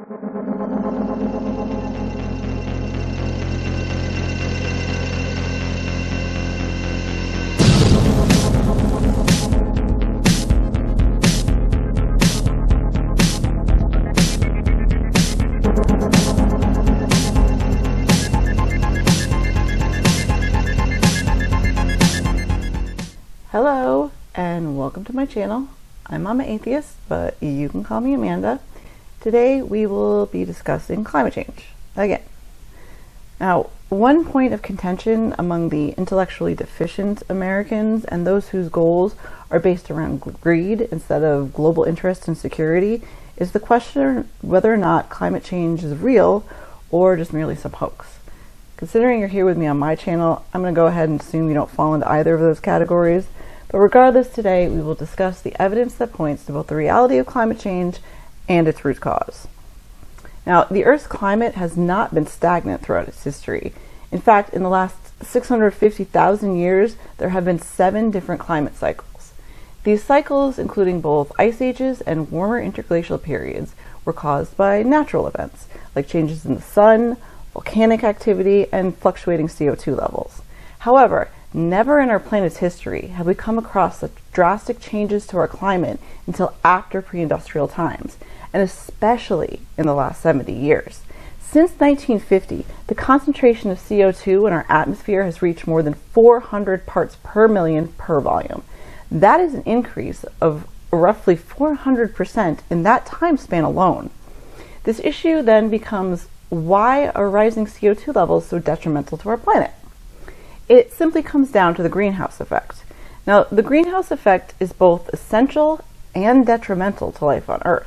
Hello and welcome to my channel. I'm Mama Atheist, but you can call me Amanda. Today we will be discussing climate change again. Now, one point of contention among the intellectually deficient Americans and those whose goals are based around greed instead of global interest and security is the question whether or not climate change is real or just merely some hoax. Considering you're here with me on my channel, I'm going to go ahead and assume you don't fall into either of those categories. But regardless, today we will discuss the evidence that points to both the reality of climate change and its root cause. Now, the Earth's climate has not been stagnant throughout its history. In fact, in the last 650,000 years, there have been 7 different climate cycles. These cycles, including both ice ages and warmer interglacial periods, were caused by natural events, like changes in the sun, volcanic activity, and fluctuating CO2 levels. However, never in our planet's history have we come across such drastic changes to our climate until after pre-industrial times, and especially in the last 70 years. Since 1950, the concentration of CO2 in our atmosphere has reached more than 400 parts per million per volume. That is an increase of roughly 400% in that time span alone. This issue then becomes, why are rising CO2 levels so detrimental to our planet? It simply comes down to the greenhouse effect. Now, the greenhouse effect is both essential and detrimental to life on Earth.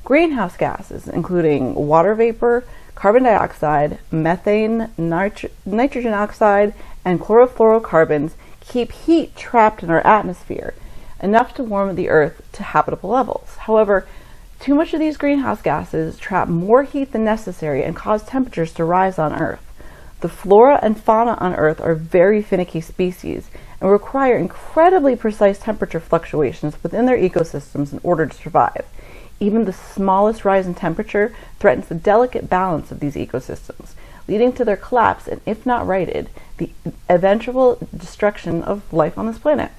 Greenhouse gases, including water vapor, carbon dioxide, methane, nitrogen oxide, and chlorofluorocarbons, keep heat trapped in our atmosphere, enough to warm the Earth to habitable levels. However, too much of these greenhouse gases trap more heat than necessary and cause temperatures to rise on Earth. The flora and fauna on Earth are very finicky species and require incredibly precise temperature fluctuations within their ecosystems in order to survive. Even the smallest rise in temperature threatens the delicate balance of these ecosystems, leading to their collapse and, if not righted, the eventual destruction of life on this planet.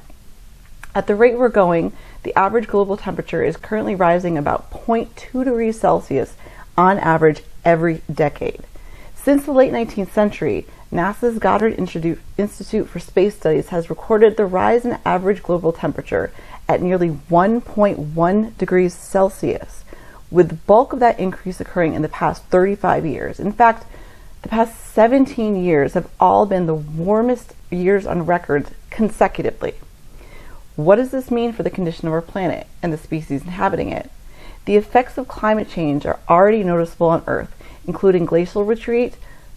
At the rate we're going, the average global temperature is currently rising about 0.2 degrees Celsius on average every decade. Since the late 19th century, NASA's Goddard Institute for Space Studies has recorded the rise in average global temperature at nearly 1.1 degrees Celsius, with the bulk of that increase occurring in the past 35 years. In fact, the past 17 years have all been the warmest years on record consecutively. What does this mean for the condition of our planet and the species inhabiting it? The effects of climate change are already noticeable on Earth, including glacial retreat,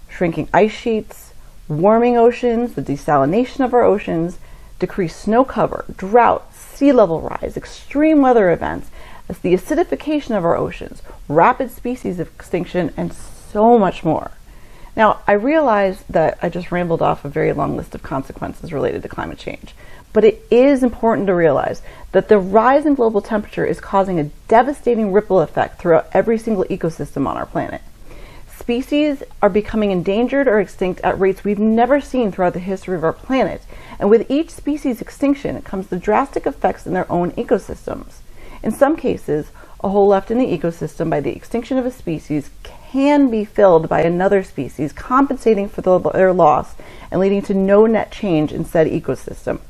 shrinking ice sheets, warming oceans, the desalination of our oceans, decreased snow cover, drought, sea level rise, extreme weather events, as the acidification of our oceans, rapid species extinction, and so much more. Now, I realize that I just rambled off a very long list of consequences related to climate change, but it is important to realize that the rise in global temperature is causing a devastating ripple effect throughout every single ecosystem on our planet. Species are becoming endangered or extinct at rates we've never seen throughout the history of our planet, and with each species extinction comes the drastic effects in their own ecosystems. In some cases, a hole left in the ecosystem by the extinction of a species can be filled by another species, compensating for their loss and leading to no net change in said ecosystem.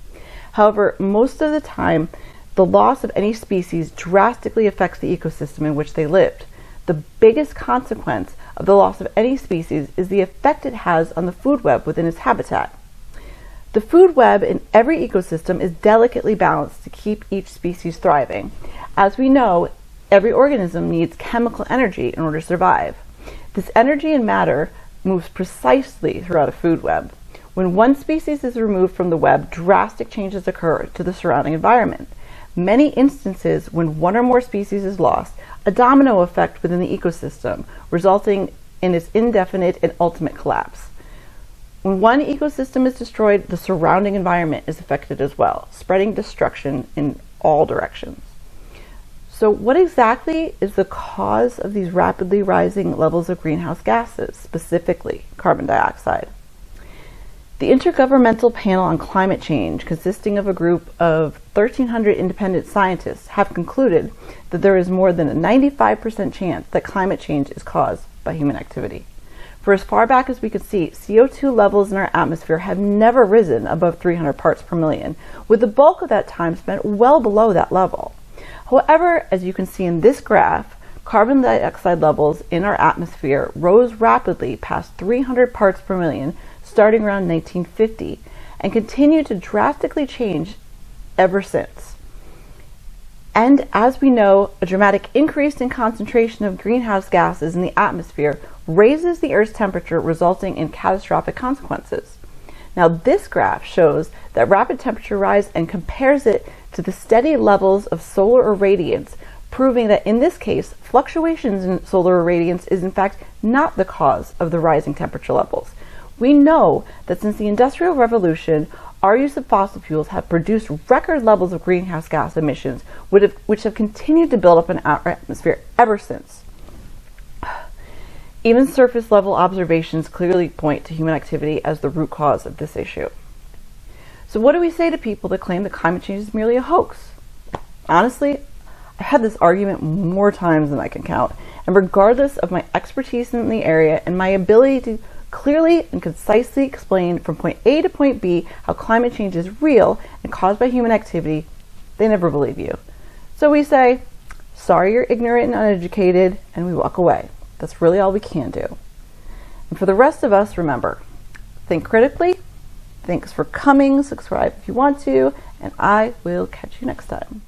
However, most of the time, the loss of any species drastically affects the ecosystem in which they lived. The biggest consequence of the loss of any species is the effect it has on the food web within its habitat. The food web in every ecosystem is delicately balanced to keep each species thriving. As we know, every organism needs chemical energy in order to survive. This energy and matter moves precisely throughout a food web. When one species is removed from the web, drastic changes occur to the surrounding environment. Many instances when one or more species is lost, a domino effect within the ecosystem, resulting in its indefinite and ultimate collapse. When one ecosystem is destroyed, the surrounding environment is affected as well, spreading destruction in all directions. So what exactly is the cause of these rapidly rising levels of greenhouse gases, specifically carbon dioxide? The Intergovernmental Panel on Climate Change, consisting of a group of 1,300 independent scientists, have concluded that there is more than a 95% chance that climate change is caused by human activity. For as far back as we can see, CO2 levels in our atmosphere have never risen above 300 parts per million, with the bulk of that time spent well below that level. However, as you can see in this graph, carbon dioxide levels in our atmosphere rose rapidly past 300 parts per million starting around 1950 and continue to drastically change ever since. And as we know, a dramatic increase in concentration of greenhouse gases in the atmosphere raises the Earth's temperature, resulting in catastrophic consequences. Now, this graph shows that rapid temperature rise and compares it to the steady levels of solar irradiance, proving that in this case, fluctuations in solar irradiance is in fact not the cause of the rising temperature levels. We know that since the Industrial Revolution, our use of fossil fuels have produced record levels of greenhouse gas emissions, which have continued to build up in our atmosphere ever since. Even surface level observations clearly point to human activity as the root cause of this issue. So what do we say to people that claim that climate change is merely a hoax? Honestly, I've had this argument more times than I can count, and regardless of my expertise in the area and my ability to clearly and concisely explain from point A to point B how climate change is real and caused by human activity, they never believe you. So we say, sorry you're ignorant and uneducated, and we walk away. That's really all we can do. And for the rest of us, remember, think critically. Thanks for coming. Subscribe if you want to, and I will catch you next time.